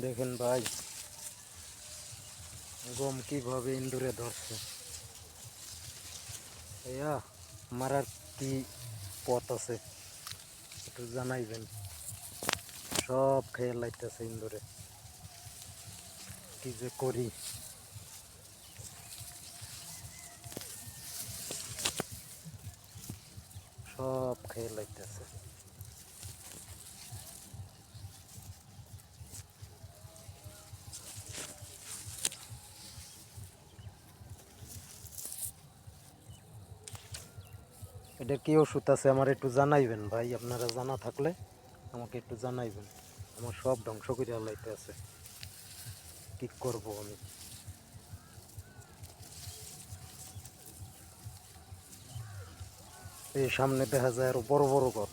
দেখেন ভাই, গম কিভাবে ইন্দুরে ধরছে। ইয়া মারার কি পথ আছে একটু জানাইবেন। সব খেয়ে লাইতেছে ইন্দুরে, কি যে করি। সব খেয়ে লাইতেছে। এটা কি ওষুধ আছে আমার একটু জানাইবেন ভাই, আপনারা জানা থাকলে আমাকে একটু জানাইবেন। আমার সব ধ্বংস করে লাইতে আছে, কি করব আমি। এই সামনে দেখা যায় আরো বড় বড় ঘর।